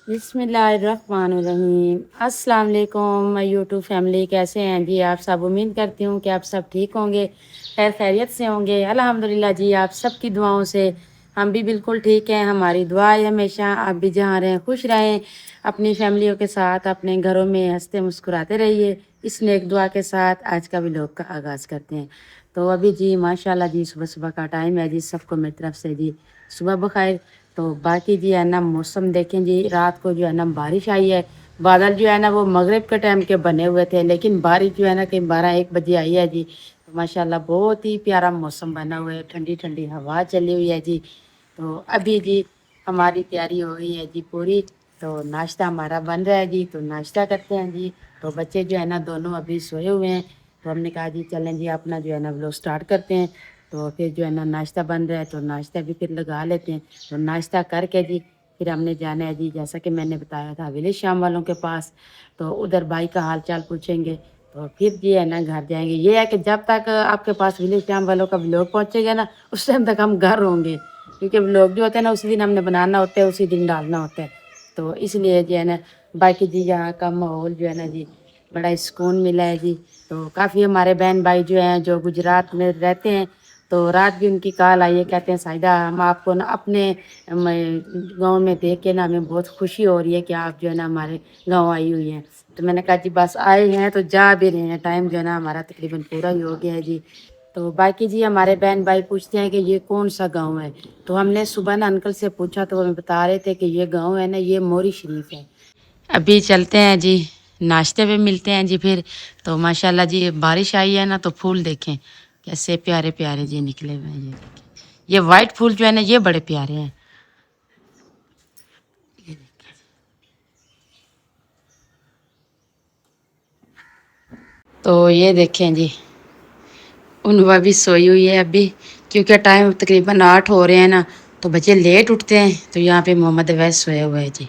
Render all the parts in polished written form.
बिस्मिल्लाहिर्रहमानिर्रहीम। अस्सलाम वालेकुम माय यूट्यूब फैमिली, कैसे हैं जी आप सब। उम्मीद करती हूँ कि आप सब ठीक होंगे, खैर खैरियत से होंगे। अल्हम्दुलिल्लाह जी, आप सबकी दुआओं से हम भी बिल्कुल ठीक हैं। हमारी दुआ है हमेशा आप भी जहाँ रहें खुश रहें, अपनी फैमिलियों के साथ अपने घरों में हंसते मुस्कुराते रहिए। इस नेक दुआ के साथ आज का व्लॉग का आगाज़ करते हैं। तो अभी जी माशाल्लाह जी सुबह सुबह का टाइम है जी, सबको मेरी तरफ से जी सुबह बखैर। तो बाकी जी है ना मौसम देखें जी, रात को जो है ना बारिश आई है। बादल जो है ना वो मगरिब के टाइम के बने हुए थे, लेकिन बारिश जो है ना कहीं 12-1 बजे आई है जी। तो माशाल्लाह बहुत ही प्यारा मौसम बना हुआ है, ठंडी ठंडी हवा चली हुई है जी। तो अभी जी हमारी तैयारी हो गई है जी पूरी। तो नाश्ता हमारा बन रहा है जी, तो नाश्ता करते हैं जी। तो बच्चे जो है ना दोनों अभी सोए हुए हैं, तो हमने कहा जी चलें जी अपना जो है ना व्लॉग स्टार्ट करते हैं। तो फिर जो है ना नाश्ता बन रहा है, तो नाश्ता भी फिर लगा लेते हैं। तो नाश्ता करके जी फिर हमने जाना है जी, जैसा कि मैंने बताया था विलेज शाम वालों के पास। तो उधर भाई का हाल चाल पूछेंगे, तो फिर जी है ना घर जाएंगे। ये है कि जब तक आपके पास विलेज शाम वालों का व्लॉग पहुंचेगा ना, उस टाइम तक हम घर होंगे, क्योंकि व्लॉग जो होते हैं ना उसी दिन हमने बनाना होता है, उसी दिन डालना होता है। तो इसलिए जो है ना बाकी जी यहाँ का माहौल जो है ना जी बड़ा सुकून मिला है जी। तो काफ़ी हमारे बहन भाई जो हैं जो गुजरात में रहते हैं, तो रात भी उनकी कॉल आई है, कहते हैं साहिदा हम आपको ना अपने गांव में देख के ना हमें बहुत खुशी हो रही है कि आप जो है ना हमारे गांव आई हुई हैं। तो मैंने कहा जी बस आए हैं तो जा भी रहे हैं, टाइम जो है ना हमारा तकरीबन पूरा ही हो गया है जी। तो बाकी जी हमारे बहन भाई पूछते हैं कि ये कौन सा गांव है। तो हमने सुबह ना अंकल से पूछा, तो वो हमें बता रहे थे कि ये गांव है ना ये मोरी शरीफ है। अभी चलते हैं जी, नाश्ते पे मिलते हैं जी फिर। तो माशाल्लाह जी बारिश आई है ना, तो फूल देखें कैसे प्यारे प्यारे जी निकले हुए हैं। ये देखें, ये वाइट फूल जो है ना ये बड़े प्यारे हैं। तो ये देखें जी उनवा भी सोई हुई है अभी, क्योंकि टाइम तकरीबन 8 हो रहे हैं ना, तो बच्चे लेट उठते हैं। तो यहाँ पे मोहम्मद अवैस सोए हुए हैं जी।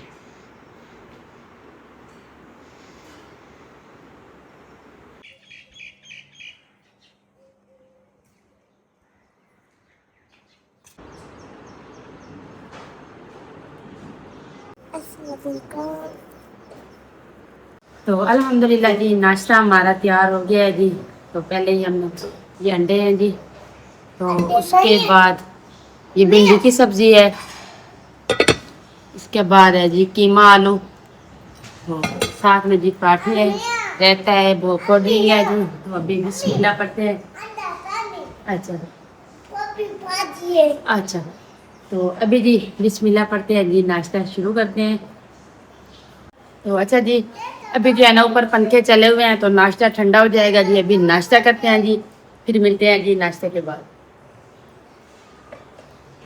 तो अल्हम्दुलिल्लाह जी नाश्ता हमारा तैयार हो गया है जी। तो पहले ही हमने ये अंडे हैं जी, तो उसके बाद ये भिंडी की सब्जी है, इसके बाद है जी कीमा आलू, तो साथ में जी पराठे है, रहता है वो कढ़ी है जी। तो अभी बिस्मिल्लाह पढ़ते हैं। अच्छा अच्छा, तो अभी जी बिस्मिल्लाह पढ़ते हैं जी, नाश्ता शुरू करते हैं। तो अच्छा जी अभी जो है ना ऊपर पंखे चले हुए हैं, तो नाश्ता ठंडा हो जाएगा जी। अभी नाश्ता करते हैं जी, फिर मिलते हैं जी नाश्ते के बाद।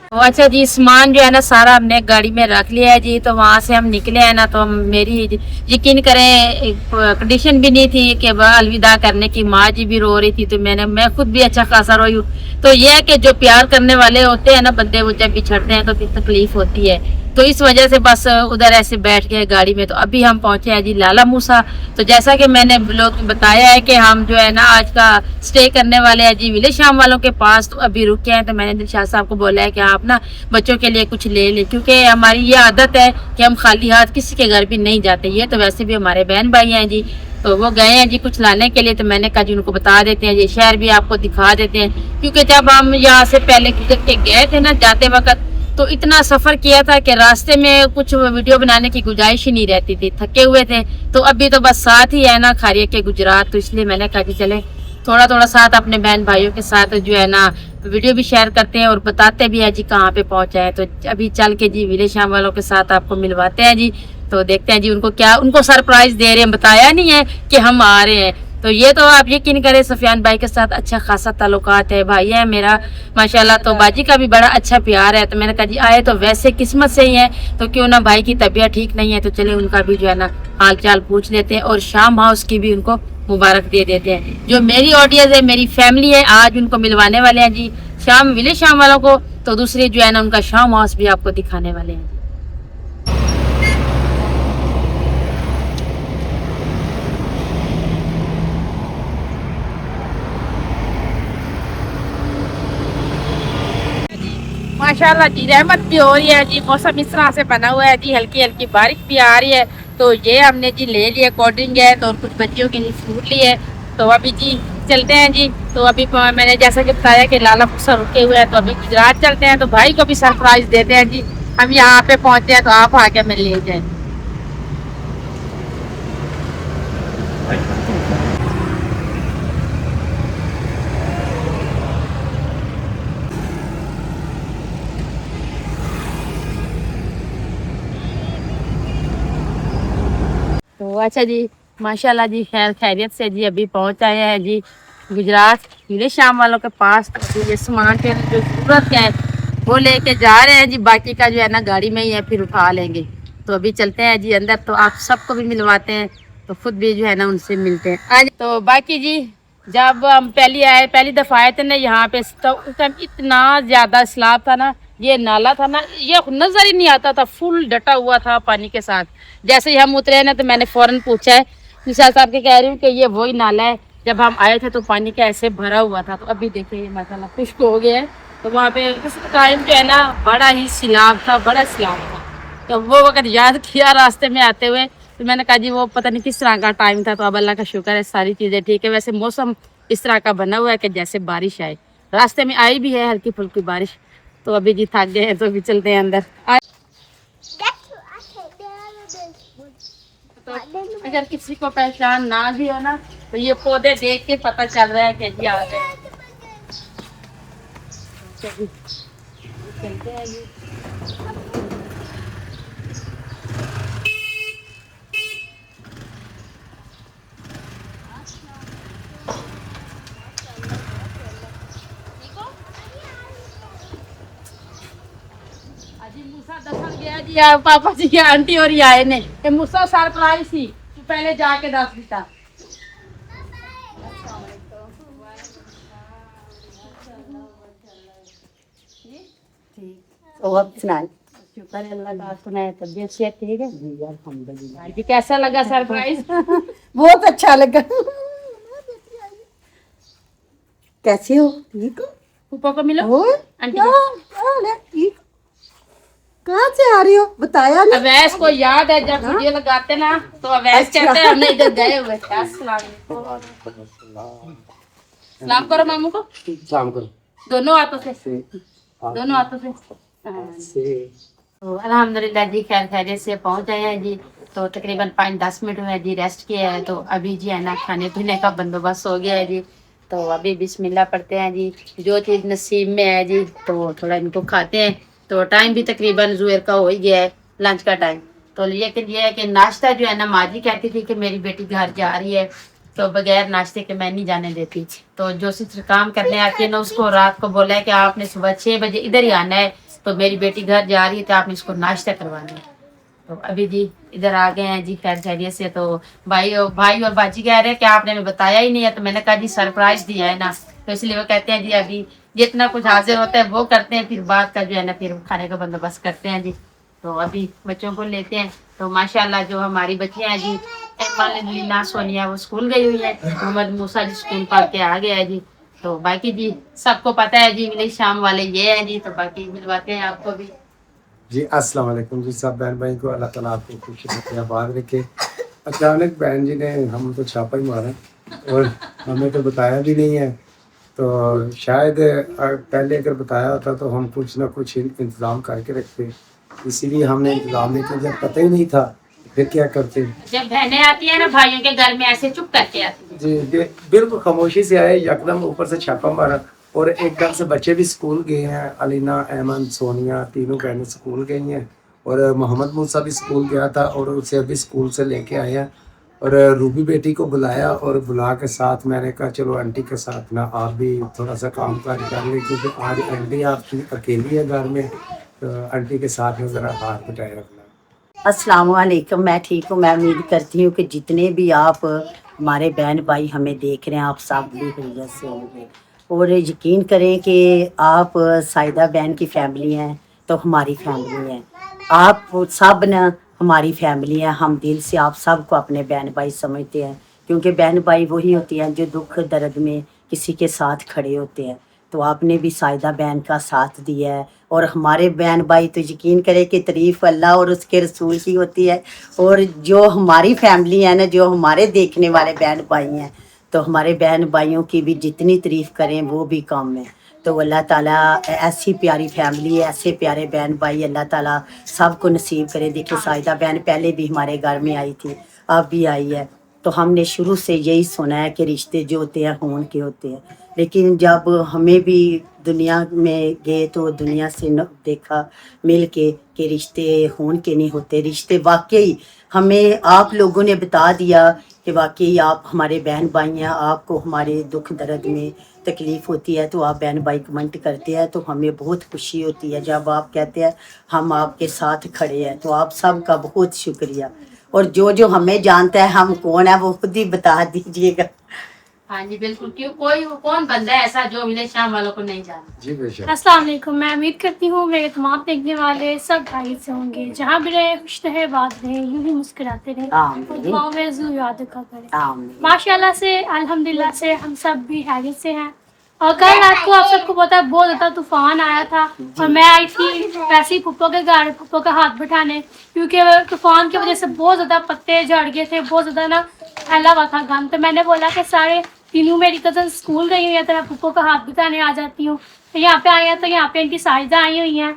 तो अच्छा जी सामान जो है ना सारा हमने गाड़ी में रख लिया है जी। तो वहाँ से हम निकले हैं ना, तो हम मेरी यकीन करें कंडीशन भी नहीं थी कि वह अलविदा करने की। माँ जी भी रो रही थी, तो मैं खुद भी अच्छा खासा रोई हूँ। तो यह है कि जो प्यार करने वाले होते हैं ना बंदे, वो जब बिछड़ते हैं तो फिर तकलीफ होती है। तो इस वजह से बस उधर ऐसे बैठ गए गाड़ी में। तो अभी हम पहुंचे हैं जी लाला मूसा। तो जैसा कि मैंने लोग बताया है कि हम जो है ना आज का स्टे करने वाले हैं जी विलेज शाम वालों के पास। तो अभी रुके हैं, तो मैंने दिलशाद साहब को बोला है कि आप ना बच्चों के लिए कुछ ले लें, क्योंकि हमारी ये आदत है कि हम खाली हाथ किसी के घर भी नहीं जाते। ये तो वैसे भी हमारे बहन भाई हैं जी, तो वो गए हैं जी कुछ लाने के लिए। तो मैंने कहा जी उनको बता देते हैं, ये शहर भी आपको दिखा देते हैं, क्योंकि जब हम यहाँ से पहले गुजर के गए थे ना जाते वक्त, तो इतना सफ़र किया था कि रास्ते में कुछ वीडियो बनाने की गुंजाइश ही नहीं रहती थी, थके हुए थे। तो अभी तो बस साथ ही है ना खारिया के गुजरात, तो इसलिए मैंने कहा कि चले थोड़ा थोड़ा साथ अपने बहन भाइयों के साथ जो है ना वीडियो भी शेयर करते हैं और बताते भी हैं जी कहाँ पे पहुँचे हैं। तो अभी चल के जी विलेज शाम वालों के साथ आपको मिलवाते हैं जी। तो देखते हैं जी उनको क्या, उनको सरप्राइज दे रहे हैं, बताया नहीं है कि हम आ रहे हैं। तो ये तो आप यकीन करें सफियान भाई के साथ अच्छा खासा ताल्लुकात है, भाई है मेरा माशाल्लाह। तो बाजी का भी बड़ा अच्छा प्यार है। तो मैंने कहा जी आए तो वैसे किस्मत से ही है, तो क्यों ना भाई की तबीयत ठीक नहीं है, तो चले उनका भी जो है ना हाल चाल पूछ लेते हैं, और शाम हाउस की भी उनको मुबारक दे देते हैं। जो मेरी ऑडियंस है, मेरी फैमिली है, आज उनको मिलवाने वाले हैं जी शाम विलेज शाम वालों को। तो दूसरी जो है ना उनका शाम हाउस भी आपको दिखाने वाले हैं। माशाल्लाह जी रहमत भी हो रही है जी, मौसम इस तरह से बना हुआ है जी, हल्की हल्की बारिश भी आ रही है। तो ये हमने जी ले लिया, कोल्ड ड्रिंक है तो, और कुछ बच्चियों के लिए फ्रूट लिए है। तो अभी जी चलते हैं जी। तो अभी मैंने जैसा कि बताया कि लाला मुक्सर रुके हुए हैं, तो अभी गुजरात चलते हैं, तो भाई को भी सरप्राइज देते हैं जी। हम यहाँ पे पहुंचे हैं, तो आप आके हमें ले जाए। तो अच्छा जी, माशाल्लाह जी, खैर खैरियत से जी अभी पहुंच आए हैं जी गुजरात नीले शाम वालों के पास। तो ये सामान के जो जरूरत है वो लेके जा रहे हैं जी, बाकी का जो है ना गाड़ी में ही है, फिर उठा लेंगे। तो अभी चलते हैं जी अंदर, तो आप सबको भी मिलवाते हैं, तो खुद भी जो है ना उनसे मिलते हैं आज। तो बाकी जी जब हम पहली दफ़ा आए थे ना यहाँ पे, तो उस टाइम इतना ज़्यादा सैलाब था ना, ये नाला था ना, ये नज़र ही नहीं आता था, फुल डटा हुआ था पानी के साथ। जैसे ही हम उतरे ना, तो मैंने फ़ौरन पूछा है निशाद साहब के, कह रही हूँ कि ये वही नाला है जब हम आए थे तो पानी का ऐसे भरा हुआ था। तो अभी देखिए माशाल्लाह खुश्क हो गया है। तो वहाँ पे उस टाइम जो है ना बड़ा ही सैलाब था, बड़ा सैलाब था। तो वो वक्त याद किया रास्ते में आते हुए, तो मैंने कहा जी वो पता नहीं किस तरह का टाइम था। तो अब अल्लाह का शुक्र है सारी चीज़ें ठीक है। वैसे मौसम इस तरह का बना हुआ है कि जैसे बारिश आए, रास्ते में आई भी है हल्की फुल्की बारिश। तो अभी जी थक गए हैं, तो अभी चलते हैं अंदर। तो अगर किसी को पहचान ना भी हो ना, तो ये पौधे देख के पता चल रहा है कि जी आ गए। चलते हैं जी। अजी मूसा दसन गया जी, पापा जी के आंटी और ये आए ने, ये मूसा सरप्राइज थी, तू पहले जाके दस दिता। और सुनाए, शुक्र है अल्लाह का, सुनाए तबीयत से ठीक है जी, अल्हम्दुलिल्लाह जी। कैसा लगा सरप्राइज? बहुत अच्छा लगा। कैसे हो? ठीक हो? फूफा को मिलो, और आंटी क्या को। हाल है? ठीक। कहाँ से आ रही हो? बताया नहीं। अवैस को याद है जब वीडियो लगाते ना, तो अवैस कहते हैं हमने इधर गए हुए थे। अस्सलाम वालेकुम। सलाम करो मामू को, सलाम करो। दोनों हाथों से, दोनों हाथों से। तो अल्हम्दुलिल्लाह जी खैर खैरियत से पहुंच आए हैं जी। तो तकरीबन 5-10 मिनट में जी रेस्ट किया है। तो अभी जी है ना खाने पीने का बंदोबस्त हो गया है जी। तो अभी बिस्मिल्लाह पढ़ते हैं जी, जो चीज़ नसीब में है जी तो थोड़ा इनको खाते हैं। तो टाइम भी तकरीबन ज़ुहर का हो ही गया है, लंच का टाइम। तो लेकिन ये है कि नाश्ता जो है ना, माजी कहती थी कि मेरी बेटी घर जा रही है तो बगैर नाश्ते के मैं नहीं जाने देती। तो जो सिस्टर काम करने आती है ना, उसको रात को बोला है कि आपने सुबह 6 बजे इधर ही आना है, तो मेरी बेटी घर जा रही है तो आपने इसको नाश्ता करवाना है। तो अभी जी इधर आ गए हैं जी खैर खैरियत से। तो भाई और बाजी कह रहे हैं कि आपने हमें बताया ही नहीं है। तो मैंने कहा जी सरप्राइज दिया है ना, तो इसलिए वो कहते हैं जी अभी जितना कुछ हाजिर होता है वो करते हैं, फिर बाद का जो है ना फिर खाने का बंदोबस्त करते हैं जी। तो अभी बच्चों को लेते हैं। तो माशाल्लाह जो हमारी बच्चियां हैं जी, लीना सोनिया वो स्कूल गई हुई है, मोहम्मद मूसा जी स्कूल पढ़ के आ गया है जी। तो बाकी जी सबको पता है जी इंग्लिश शाम वाले ये हैं जी। तो बाकी मिलवाते हैं आपको भी जी। अस्सलाम वालेकुम जी, सब बहन भाई को अल्लाह ताला आपको खुश रखे, आबाद रखे। अचानक बहन जी ने हम तो छापा ही मारा और हमें तो बताया भी नहीं है। तो शायद पहले अगर बताया होता तो हम कुछ ना कुछ इंतज़ाम करके रखते, इसीलिए हमने इंतज़ाम नहीं किया। जब पता ही नहीं था फिर क्या करते। जब बहनें आती है ना भाइयों के घर में ऐसे चुप करके आती जी बिल्कुल खामोशी से आए, यकदम ऊपर से छापा मारा। और एकदम से बच्चे भी स्कूल गए हैं, अलीना, अहमद, सोनिया तीनों बहनें स्कूल गई हैं। और मोहम्मद मूसा भी स्कूल गया था और उसे अभी स्कूल से लेके आए हैं। और रूबी बेटी को बुलाया और बुला के साथ मैंने कहा चलो आंटी के साथ ना आप भी थोड़ा सा काम काज कर लें, क्योंकि आज आंटी आपकी अकेली है घर में, तो आंटी के साथ में ज़रा हाथ बटाए रखना। अस्सलाम वालेकुम। मैं ठीक हूँ। मैं उम्मीद करती हूँ कि जितने भी आप हमारे बहन भाई हमें देख रहे हैं, आप सब भी खैरियत से होंगे। और यकीन करें कि आप साइदा बहन की फैमिली हैं तो हमारी फैमिली है। आप सब न हमारी फैमिली है। हम दिल से आप सब को अपने बहन भाई समझते हैं, क्योंकि बहन भाई वही होती हैं जो दुख दर्द में किसी के साथ खड़े होते हैं। تو آپ نے بھی سائدہ بہن کا ساتھ دیا ہے. اور ہمارے بہن بھائی تو یقین کرے کہ تعریف اللہ اور اس کے رسول کی ہوتی ہے. اور جو ہماری فیملی ہے نا, جو ہمارے دیکھنے والے بہن بھائی ہیں, تو ہمارے بہن بھائیوں کی بھی جتنی تعریف کریں وہ بھی کم ہے. تو اللہ تعالیٰ ایسی پیاری فیملی, ایسے پیارے بہن بھائی اللہ تعالیٰ سب کو نصیب کرے. دیکھیں سائدہ بہن پہلے بھی ہمارے گھر میں آئی تھی, اب بھی آئی ہے. تو ہم نے شروع سے یہی سنا ہے کہ رشتے جو ہوتے ہیں خون کے ہوتے ہیں. لیکن جب ہمیں بھی دنیا میں گئے تو دنیا سے دیکھا مل کے کہ رشتے خون کے نہیں ہوتے. رشتے واقعی ہمیں آپ لوگوں نے بتا دیا کہ واقعی آپ ہمارے بہن بھائی ہیں. آپ کو ہمارے دکھ درد میں تکلیف ہوتی ہے تو آپ بہن بھائی کمنٹ کرتے ہیں, تو ہمیں بہت خوشی ہوتی ہے جب آپ کہتے ہیں ہم آپ کے ساتھ کھڑے ہیں. تو آپ سب کا بہت شکریہ. اور جو ہمیں جانتا ہے ہم کون ہے وہ خود ہی بتا دیجیے گا. ہاں جی بالکل, کیوں کوئی کون بندہ ہے ایسا جو ولیج شام والوں کو نہیں جانتا. جی بے شک. السلام علیکم. میں امید کرتی ہوں میرے تمام دیکھنے والے سب بھائی سے ہوں گے, جہاں بھی رہے خوش رہے, بات رہے, یوں ہی مسکراتے رہے, اور دعاؤں میں ضرور یاد رکھا کرے. آمین. ماشاء اللہ سے الحمدللہ سے ہم سب بھی خیریت سے ہیں. اور کل رات کو آپ سب کو پتا ہے بہت زیادہ طوفان آیا تھا, اور میں آئی تھی ویسے ہی پھپھو کے گھر پھپھو کا ہاتھ بٹھانے, کیونکہ طوفان کی وجہ سے بہت زیادہ پتے جھڑ گئے تھے, بہت زیادہ نا پھیلا ہوا تھا گند. تو میں نے بولا کہ سارے تینوں میری کزن اسکول گئی ہوئی ہیں تو میں پھپھو کا ہاتھ بٹھانے آ جاتی ہوں. تو یہاں پہ آئی ہیں تو یہاں پہ ان کی سائدہ آئی ہوئی ہیں,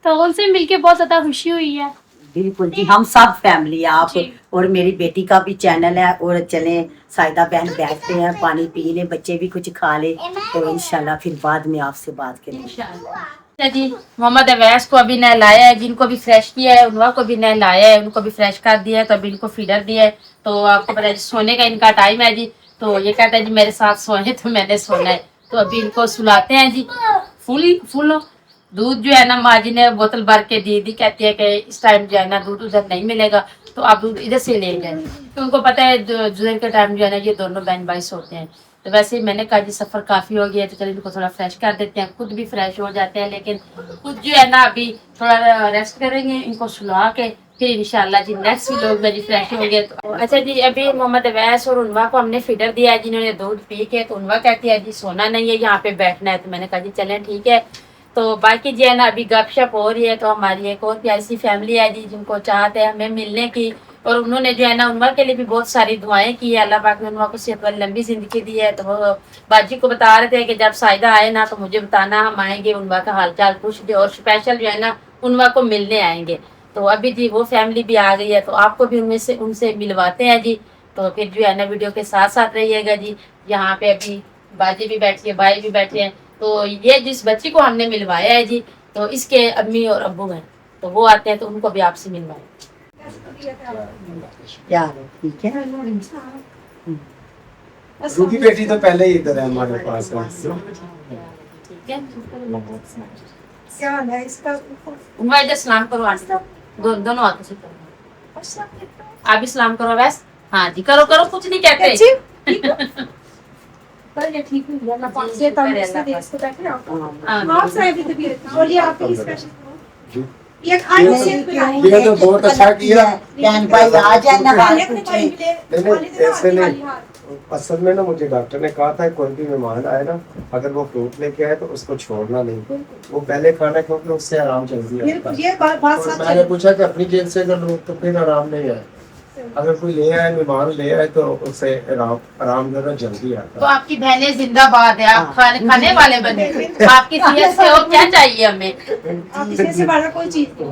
تو ان سے مل کے بہت زیادہ خوشی ہوئی ہے. بالکل جی, ہم سب فیملی آپ جی. اور میری بیٹی کا بھی چینل ہے. اور چلیں سائدہ بہن بیٹھتے ہیں, پانی پی لیں, بچے بھی کچھ کھا لیں, تو انشاءاللہ پھر بعد میں آپ سے بات کریں. جی محمد اویس کو ابھی نہ لایا ہے, جن کو بھی فریش کیا ہے انہوں کو بھی نہ لایا ہے, ان کو بھی فریش کر دیا ہے, تو ابھی ان کو فیڈر دیا ہے. تو آپ کو پتا ہے سونے کا ان کا ٹائم ہے جی, تو یہ کہتا ہے جی میرے ساتھ سوئے تو میں نے سونا ہے. تو ابھی ان کو سلاتے ہیں جی. فل دودھ جو ہے نا ماں جی نے بوتل بھر کے دی کہتی ہے کہ اس ٹائم جو ہے نا دودھ ادھر نہیں ملے گا, تو آپ دودھ ادھر سے لے جائیں. تو ان کو پتا ہے ظہر کے ٹائم جو ہے نا یہ دونوں بہن بھائی سوتے ہیں. تو ویسے ہی میں نے کہا جی سفر کافی ہو گیا ہے تو چلو ان کو تھوڑا فریش کر دیتے ہیں, خود بھی فریش ہو جاتے ہیں. لیکن خود جو ہے نا ابھی تھوڑا ریسٹ کریں گے, ان کو سلا کے پھر انشاءاللہ جی نیکسٹ ویلوگ میں جی فریش ہوں گے. اچھا جی, ابھی محمد اویس اور عنوا کو ہم نے فیڈر دیا ہے, جنہوں نے دودھ پی کے. تو عنوا کہتی ہے جی سونا نہیں ہے, یہاں پہ بیٹھنا ہے. تو میں نے کہا جی چلیں ٹھیک ہے. تو باقی جو ہے نا ابھی گپ شپ ہو رہی ہے. تو ہماری ایک اور پیاری سی فیملی ہے جی, جن کو چاہتے ہیں ہمیں ملنے کی, اور انہوں نے جو ہے نا عنوا کے لیے بھی بہت ساری دعائیں کی ہے. اللہ پاک نے عنوا کو صحت والی لمبی زندگی دی ہے. تو وہ باجی کو بتا رہے تھے کہ جب سائدہ آئے نا تو مجھے بتانا, ہم آئیں گے عنوا کا حال چال پوچھ دے, اور اسپیشل جو ہے نا عنوا کو ملنے آئیں گے. تو ابھی جی وہ فیملی بھی آ گئی ہے, تو آپ کو بھی ان سے ملواتے ہیں جی. تو پھر جو ہے نا ویڈیو کے ساتھ ساتھ رہیے گا جی. یہاں پہ ابھی باجی بھی بیٹھی ہے, بھائی بھی بیٹھے ہیں. تو یہ جس بچی کو ہم نے ملوایا ہے جی, تو اس کے امی اور ابو ہیں, تو وہ آتے ہیں تو ان کو بھی آپ سے ملوائیں. کیا ٹھیک ہے. روکی بیٹی تو پہلے ہی ادھر ہے ہمارے پاس. ٹھیک ہے, عنوا ادھر سلام کرو, آج دونوں ہاتھوں سے کرو. آپ بھی سلام کرو ویس. ہاں جی کرو کرو, کچھ نہیں کہتے. یہ تو بہت اچھا کیا. بہن بھائی آ جائیں نا, ایسے نہیں, اصل میں نا مجھے ڈاکٹر نے کہا تھا کوئی بھی مہمان آئے نا, اگر وہ فروٹ لے کے آئے تو اس کو چھوڑنا نہیں, وہ پہلے کھانا کیونکہ اس سے آرام جلدی آتا ہے. میں نے پوچھا کہ اپنی جیب سے اگر لوگ تو پھر آرام نہیں آئے, اگر کوئی لے آئے مہمان لے آئے تو اس سے آرام جو ہے جلدی آتا ہے. تو آپ کی بہنیں زندہ باد ہے, آپ کھانے والے بنے, آپ کی صحت سے اور کیا چاہیے ہمیں.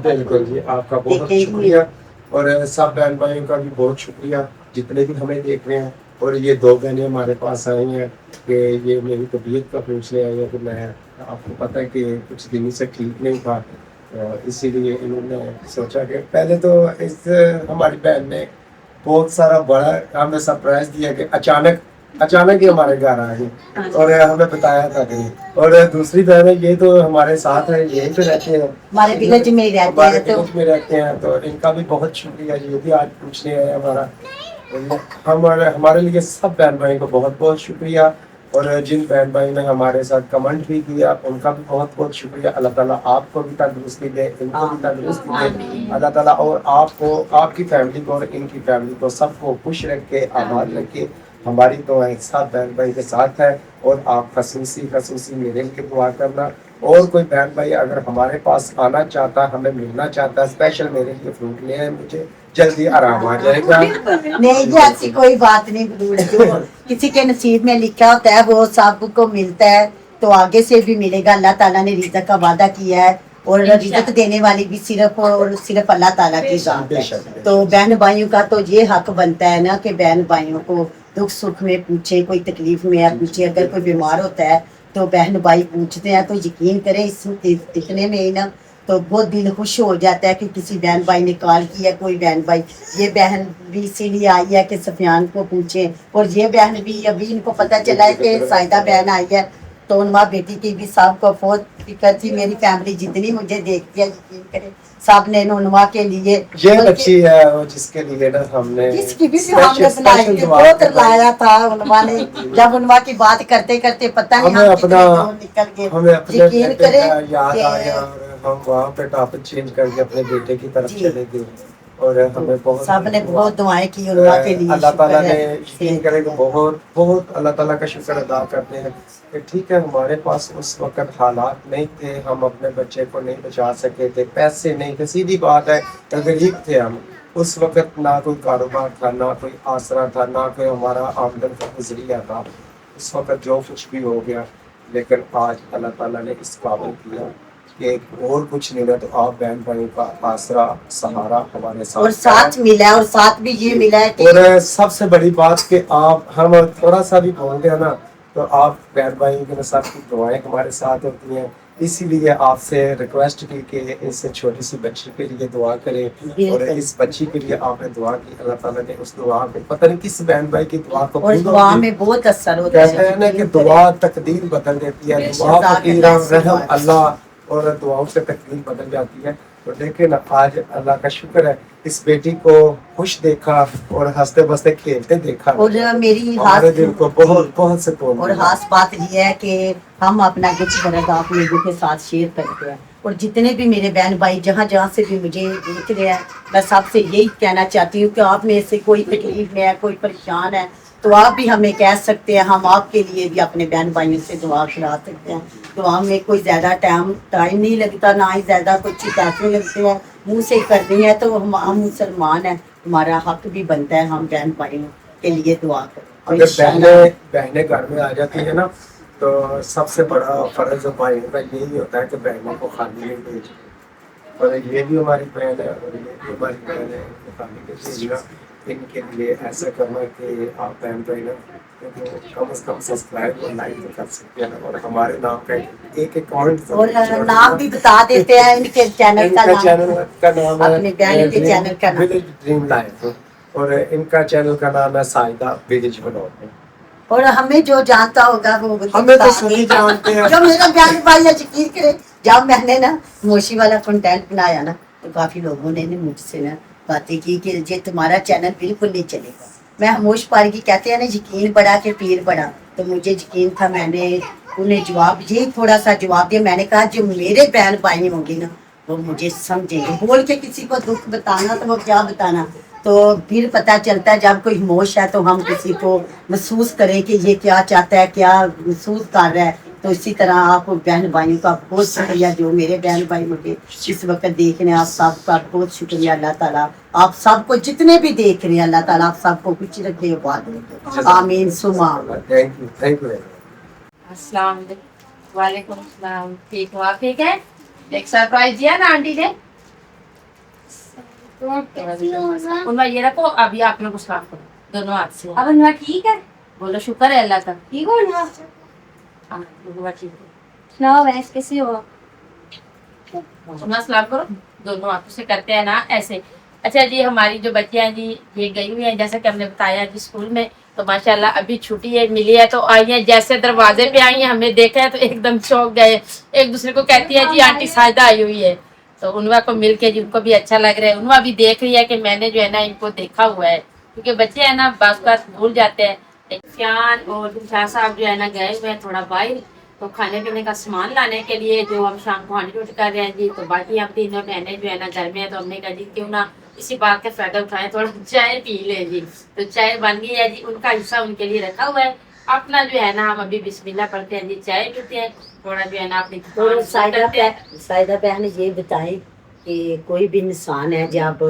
بالکل جی, آپ کا بہت شکریہ. اور سب بہن بھائیوں کا بھی بہت شکریہ جتنے بھی ہمیں دیکھ رہے ہیں. اور یہ دو بہنیں ہمارے پاس آئی ہیں کہ یہ میری طبیعت کا پوچھنے آئی ہے. کہ میں آپ کو پتہ ہے کہ کچھ دنوں سے ٹھیک نہیں تھا, اسی لیے انہوں نے سوچا کہ پہلے تو اس ہماری بہن نے بہت سارا بڑا ہمیں سرپرائز دیا کہ اچانک ہی ہمارے گھر آ گئی اور ہمیں بتایا تھا کہ. اور دوسری بہن ہے, یہ تو ہمارے ساتھ ہے, یہیں پہ رہتے ہیں, ہمارے ولیج میں رہتے ہیں. تو ان کا بھی بہت شکریہ, یہ بھی آج پوچھنے آئے ہمارا. ہمارے لیے سب بہن بھائی کو بہت بہت شکریہ. اور جن بہن بھائی نے ہمارے ساتھ کمنٹ بھی کیا ان کا بھی بہت بہت شکریہ. اللہ تعالیٰ آپ کو بھی تندرستی دے, ان کو بھی تندرستی دے اللہ تعالیٰ, اور آپ کو, آپ کی فیملی کو اور ان کی فیملی کو سب کو خوش رکھ کے, آباد رکھے. ہماری دعائیں سب بہن بھائی کے ساتھ ہے، اور آپ خصوصی میرے لیے دعا کرنا، اور کوئی بہن بھائی اگر ہمارے پاس آنا چاہتا، ہمیں ملنا چاہتا ہے، اسپیشل میرے لیے فروٹ لے آئے، مجھے جلدی آرام آ جائے گا۔ نہیں جی ایسی کوئی بات نہیں، جو کسی کے نصیب میں لکھا ہوتا ہے وہ سب کو ملتا ہے، تو آگے سے بھی ملے گا۔ اللہ تعالیٰ نے رزق کا وعدہ کیا ہے، اور رزق دینے والی بھی صرف اور صرف اللہ تعالیٰ کی ذات ہے۔ تو بہن بھائیوں کا تو یہ حق بنتا ہے نا کہ بہن بھائیوں کو دکھ سکھ میں پوچھے، کوئی تکلیف میں ہے پوچھے، اگر کوئی بیمار ہوتا ہے تو بہن بھائی پوچھتے ہیں، تو یقین کریں اتنے میں ہی نا تو بہت دل خوش ہو جاتا ہے کہ کسی بہن بھائی نے کال کیا، کوئی بہن بھائی۔ یہ بہن بھی اسی لیے آئی ہے کہ سفیان کو پوچھیں، اور یہ بہن بھی ابھی ان کو پتہ چلا ہے کہ سائدہ بہن آئی ہے، تو انواں بیٹی کی بھی سب کو بہت فکر تھی۔ میری فیملی جتنی مجھے دیکھتی ہے یقین کرے سب نے انواں کے لیے یہ بچی ہے وہ جس کے لیے نا ہم نے جس کی بھی ہم نے بنائی تھی، بہت لایا تھا انواں نے۔ جب انواں کی بات کرتے کرتے پتہ نہیں ہمیں ہم اپنا کتنے دور نکل گئے۔ ہمیں اپنے یقین بیٹے کرے کا یاد کہ آیا، اور ہم وہاں پہ ٹاپک چینج کر کے اپنے بیٹے کی طرف جی۔ چلے گئے، اور ہمیں بہت سب نے بہت دعائیں کی انواں کے لیے۔ اللہ تعالیٰ شکر نے ہے یقین کرے کہ بہت اللہ تعالیٰ کا شکر ادا کرتے ہیں کہ ٹھیک ہے ہمارے پاس اس وقت حالات نہیں تھے، ہم اپنے بچے کو نہیں بچا سکے تھے، پیسے نہیں تھے، سیدھی بات ہے، غریب تھے ہم اس وقت، نہ کوئی کاروبار تھا، نہ کوئی آسرا تھا، نہ کوئی ہمارا آمدن کا ذریعہ تھا، اس وقت جو کچھ بھی ہو گیا۔ لیکن آج اللہ تعالیٰ نے اس قابل کیا کہ اور کچھ نہیں ہے تو آپ بہن بھائیوں کا آسرا سہارا ہمارے اور ساتھ ساتھ ملا ہے، اور ساتھ بھی یہ ملا ہے کہ اور سب سے بڑی بات کہ آپ ہم تھوڑا سا بھی بھول گیا نا تو آپ بہن بھائیوں کے ساتھ کی دعائیں ہمارے ساتھ ہوتی ہیں، اسی لیے آپ سے ریکویسٹ کی کہ اس چھوٹی سی بچی کے لیے دعا کریں، اور اس بچی کے لیے آپ نے دعا کی، اللہ تعالیٰ نے اس دعا کو پتہ نہیں کس بہن بھائی کی دعا کو اور دعا میں بہت اثر ہوتا ہے۔ کہتے ہیں نا کہ دعا تقدیر بدل دیتی ہے، دعا فقیراں رحم اللہ، اور دعاؤں سے تقدیر بدل جاتی ہے۔ تو لیکن آج اللہ کا شکر ہے اس بیٹی کو خوش دیکھا اور ہنستے بستے کھیلتے دیکھا، اور میری ہمارے دل کو بہت سکون اور ملا۔ خاص بات یہ ہے کہ ہم اپنا کچھ درد آپ لوگوں کے ساتھ شیئر کرتے ہیں، اور جتنے بھی میرے بہن بھائی جہاں جہاں سے بھی مجھے دیکھ رہے ہیں، میں سب سے یہی کہنا چاہتی ہوں کہ آپ میں سے کوئی تکلیف میں ہے، کوئی پریشان ہے تو آپ بھی ہمیں کہہ سکتے ہیں، ہم آپ کے لیے بھی اپنے بہن بھائیوں سے دعا کرا سکتے ہیں۔ دعا میں کوئی زیادہ ٹائم نہیں لگتا، نہ ہی زیادہ کچھ پیسے لگتے ہیں، منہ سے کرنی ہے تو ہم مسلمان ہیں، ہمارا حق بھی بنتا ہے ہم بہن بھائیوں کے لیے دعا کریں۔ اگر بہنیں گھر میں آ جاتی ہیں نا تو سب سے بڑا فرض بھائیوں کا یہی ہوتا ہے کہ بہنوں کو خالی نہیں بھیجنا، اور یہ بھی ہماری بہن ہے اور یہ بھی ہماری بہن ہے، خالی نہیں بھیجنا۔ ان کے لیے ایسا کرنا کہ آپ بہن بھائی نا کم از کم سبسکرائب اور لائک کر سکتے ہیں، اور ہمارے نام کا ایک اکاؤنٹ اور نام بھی بتا دیتے ہیں ان کے چینل کا چینل کا نام ہے اپنے بہن کے چینل کا نام، ولیج ڈریم لائف، اور ان کا چینل کا نام ہے سائدہ ولیج بلاگ۔ اور ہمیں جو جانتا ہوگا وہ ہمیں تو سبھی جانتے ہیں۔ جو میرا بہن بھائی ہے یقین کرے، جب میں نے نا موشی والا کنٹینٹ بنایا نا تو کافی لوگوں نے مجھ سے نا باتیں کی کہ یہ تمہارا چینل بالکل نہیں چلے گا۔ میں خاموش پارگی کہتے ہیں نا یقین بڑا کہ پیر بڑا، تو مجھے یقین تھا، میں نے انہیں جواب یہی تھوڑا سا جواب دیا، میں نے کہا جو میرے بہن بھائی ہوں گے نا وہ مجھے سمجھیں گے، بول کے کسی کو دکھ بتانا تو وہ کیا بتانا، تو پھر پتہ چلتا ہے جب کوئی ہوش ہے تو ہم کسی کو محسوس کریں کہ یہ کیا چاہتا ہے، کیا محسوس کر رہا ہے۔ تو اسی طرح آپ بہن بھائیوں کا بہت شکریہ، جو میرے بہن بھائی مجھے اس وقت دیکھ رہے ہیں، آپ سب کا بہت شکریہ۔ اللہ تعالیٰ آپ سب کو جتنے بھی دیکھ رہے ہیں اللہ تعالیٰ آپ سب کو کچھ رکھے، بات آمین ثم آمین۔ Thank you. السلام علیکم۔ وعلیکم السلام، ٹھیک ہو آپ؟ ٹھیک ہے؟ ایک سرپرائز دیا نا آنٹی نے؟ انواں یہ رکھو، ابھی آپ لوگ کو سلام کرو دونوں ہاتھ سے۔ اب انواع ٹھیک ہے؟ بولو شکر ہے اللہ کا۔ ٹھیک ہو انواع؟ ہاں انواں ٹھیک ہے۔ سناؤ ویس کیسے ہو؟ انواں سلام کرو، دونوں ہاتھوں سے کرتے ہیں نا ایسے۔ اچھا جی، ہماری جو بچیاں جی یہ گئی ہوئی ہیں جیسا کہ ہم نے بتایا جی اسکول میں، تو ماشاءاللہ ابھی چھٹی ہے ملی ہے تو آئی ہیں، جیسے دروازے پہ آئی ہیں ہمیں دیکھا ہے تو ایک دم چونک گئے، ایک دوسرے کو کہتی ہے جی آنٹی ساجدہ آئی ہوئی ہے۔ تو انواع کو مل کے جن کو بھی اچھا لگ رہا ہے، انواع بھی دیکھ رہی ہے کہ میں نے جو ہے نا ان کو دیکھا ہوا ہے، کیونکہ بچے ہیں نا بعض بات بھول جاتے ہیں۔ شان اور شاہ صاحب جو ہے نا گئے ہوئے ہیں تھوڑا باہر، تو کھانے پینے کا سامان لانے کے لیے جو ہم شام کو ہانڈی روٹی کر رہے ہیں جی، تو باقی ہم تینوں بہنیں جو ہے نا گھر میں ہیں، تو ہم نے کہا جی کیوں نہ इसी बात का फायदा उठाएं, थोड़ा चाय पी लें जी। तो चाय बन गई है जी, उनका हिस्सा उनके लिए रखा हुआ है। अपना जो है ना हम अभी बिस्मिल्लाह पढ़ते हैं जी, चाय पीते हैं, थोड़ा जो है ना अपनी तो दुकान करते हैं। साइदा बहन ये बताएं कि कोई भी इंसान है जब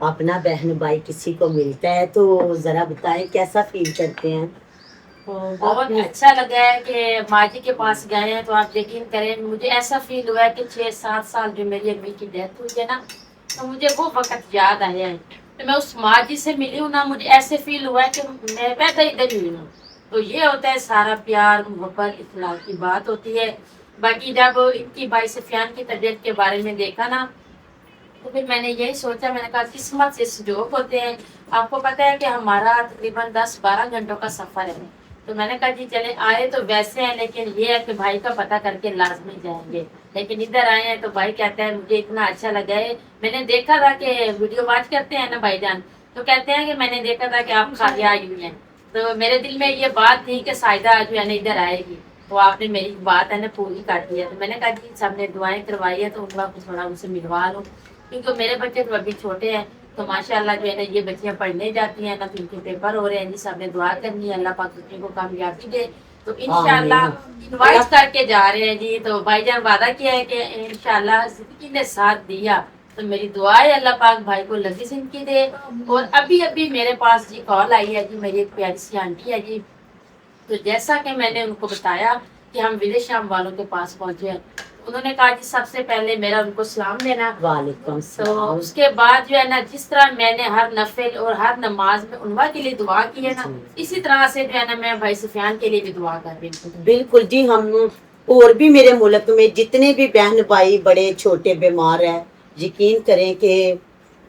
अपना बहन भाई किसी को मिलता है तो जरा बताएं कैसा फील करते हैं? तो बहुत अच्छा लगा है कि माँ जी के पास गए हैं। तो आप यकीन करें, मुझे ऐसा फील हुआ है कि 6-7 साल जो मेरी अम्मी की डेथ हुई है ना, तो मुझे वो वक्त याद आया है। तो मैं उस माँ जी से मिली हूँ ना, मुझे ऐसे फील हुआ है कि मैं पैदा इधर हुई हूँ। तो ये होता है सारा प्यार मोहब्बत इखलाक की बात होती है। बाकी जब इनकी भाई सुफियान की तबीयत के बारे में देखा ना, तो फिर मैंने यही सोचा, मैंने कहा किस्मत से संजोग होते हैं। आपको पता है कि हमारा तकरीबन 10-12 घंटों का सफ़र है। तो मैंने कहा जी चले आए तो वैसे हैं, लेकिन ये है कि भाई का पता करके लाजमी जाएंगे। लेकिन इधर आए हैं तो भाई कहते हैं मुझे इतना अच्छा लगा है। मैंने देखा था कि वीडियो वॉच करते हैं ना भाईजान, तो कहते हैं कि मैंने देखा था कि आप खाली आई हुई हैं। तो मेरे दिल में ये बात थी कि साइदा जो है ना इधर आएगी, तो आपने मेरी बात है ना पूरी कर दी है। तो मैंने कहा जी सबने दुआएं करवाई है तो उनका कुछ थोड़ा उनसे मिलवा लो, क्योंकि मेरे बच्चे तो अभी छोटे हैं। तो माशाल्लाह जो है ना ये बच्चियां पढ़ने जाती हैं ना, तो इनके पेपर हो रहे हैं जी, सबने दुआ करनी है अल्लाह पाक बच्चे को कामयाबी दे। तो इंशाल्लाह इनवाइट करके जा रहे हैं जी। तो भाईजान वादा किया है कि इंशाल्लाह जिंदगी ने साथ दिया तो मेरी दुआ है अल्लाह पाक भाई को लंबी जिंदगी दे। और अभी अभी मेरे पास जी कॉल आई है जी, मेरी एक प्यारी सी आंटी है जी। तो जैसा कि मैंने उनको बताया कि हम विलेज शाम वालों के पास पहुंचे हैं, उन्होंने कहा जी सबसे पहले मेरा उनको सलाम देना। वालेकुम तो सलाम। उसके बाद जो है ना, जिस तरह मैंने हर नफिल और हर नमाज में उनवा के लिए दुआ की है ना, इसी तरह से जो है ना मैं भाई सुफियान के लिए भी दुआ कर रही हूँ। बिल्कुल जी। हम और भी मेरे मुल्क में जितने भी बहन भाई बड़े छोटे बीमार हैं, यकीन करें कि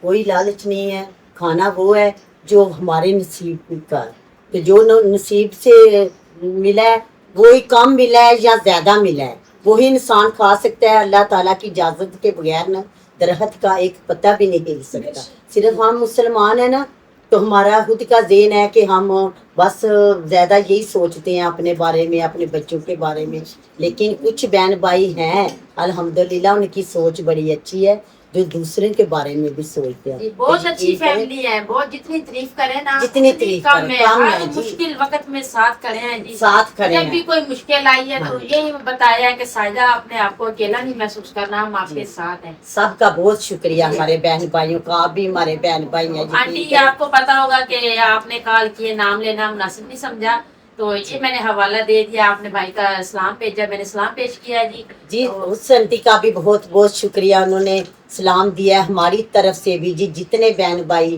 कोई लालच नहीं है, खाना वो है जो हमारे नसीब का है। तो जो नसीब से मिला है वो ही कम मिला है या ज्यादा मिला है वही इंसान खा सकता है। अल्लाह ताला की इजाजत के बगैर ना दरख्त का एक पत्ता भी नहीं हिल सकता। सिर्फ हम मुसलमान है ना, तो हमारा खुद का ज़हन है कि हम बस ज़्यादा यही सोचते हैं अपने बारे में, अपने बच्चों के बारे में। लेकिन कुछ बहन भाई हैं अल्हम्दुलिल्लाह, उनकी सोच बड़ी अच्छी है, जो दूसरे के बारे में भी सोचते हैं। बहुत अच्छी फैमिली है, बहुत जितनी तारीफ करें ना जितनी उतनी तारीफ कम करें, है। कम हर है जी। मुश्किल वक्त में साथ खड़े हैं जी, साथ खड़े जब भी हैं। कोई मुश्किल आई है तो यही बताया है कि साइदा अपने आप को अकेला नहीं महसूस करना, हम आपके साथ हैं। सबका बहुत शुक्रिया हमारे बहन भाइयों का। आप भी हमारे बहन भाई हैं। आंटी आपको पता होगा कि आपने कॉल किए, नाम लेना मुनासिब नहीं समझा, तो ये मैंने हवाला दे दिया, आपने भाई का सलाम भेजा, मैंने सलाम पेश किया जी। जी उस आंटी का भी बहुत बहुत शुक्रिया, उन्होंने सलाम दिया हमारी तरफ से भी जी। जितने बहन भाई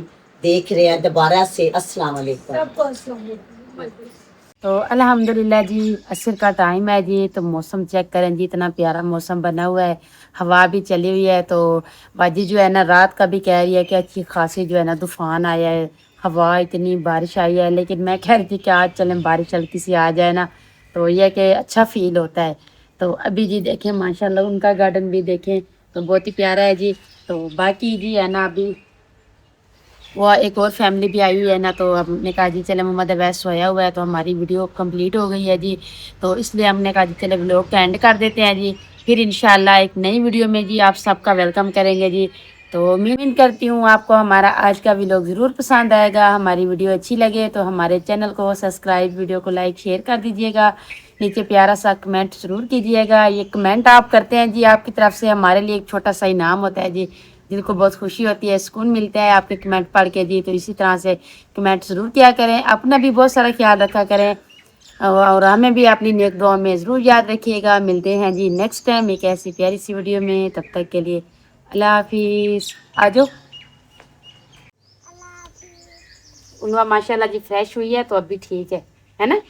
देख रहे हैं दोबारा से अस्सलाम वालेकुम। तो अल्हम्दुलिल्लाह जी, असर का टाइम है जी। तो मौसम चेक करें जी, इतना प्यारा मौसम बना हुआ है, हवा भी चली हुई है। तो बाजी जो है ना रात का भी कह रही है कि अच्छी खासी जो है ना तूफान आया है, हवा इतनी बारिश आई है। लेकिन मैं कह रही थी कि आज चलें बारिश हल्की सी आ जाए ना, तो यह कि अच्छा फील होता है। तो अभी जी देखें माशाल्लाह उनका गार्डन भी देखें तो बहुत ही प्यारा है जी। तो बाकी जी है ना अभी वो एक और फैमिली भी आई हुई है ना, तो हमने कहा जी चले मोहम्मद अवैस सोया हुआ है तो हमारी वीडियो कंप्लीट हो गई है जी। तो इसलिए हमने कहा जी चले व्लॉग का एंड कर देते हैं जी। फिर इंशाल्लाह एक नई वीडियो में जी आप सबका वेलकम करेंगे जी। तो उम्मीद करती हूँ आपको हमारा आज का व्लॉग ज़रूर पसंद आएगा। हमारी वीडियो अच्छी लगे तो हमारे चैनल को सब्सक्राइब, वीडियो को लाइक शेयर कर दीजिएगा। नीचे प्यारा सा कमेंट ज़रूर कीजिएगा। ये कमेंट आप करते हैं जी, आपकी तरफ से हमारे लिए एक छोटा सा इनाम होता है जी, दिल को बहुत खुशी होती है, सुकून मिलता है आपके कमेंट पढ़ के जी। तो इसी तरह से कमेंट ज़रूर किया करें, अपना भी बहुत सारा ख्याल रखा करें और हमें भी अपनी नेक दुआ में ज़रूर याद रखिएगा। मिलते हैं जी नेक्स्ट टाइम एक ऐसी प्यारी सी वीडियो में, तब तक के लिए अल्लाह हाफिज़। आ जाओ। उनवा माशाल्लाह जी फ्रेश हुई है तो अभी ठीक है ना।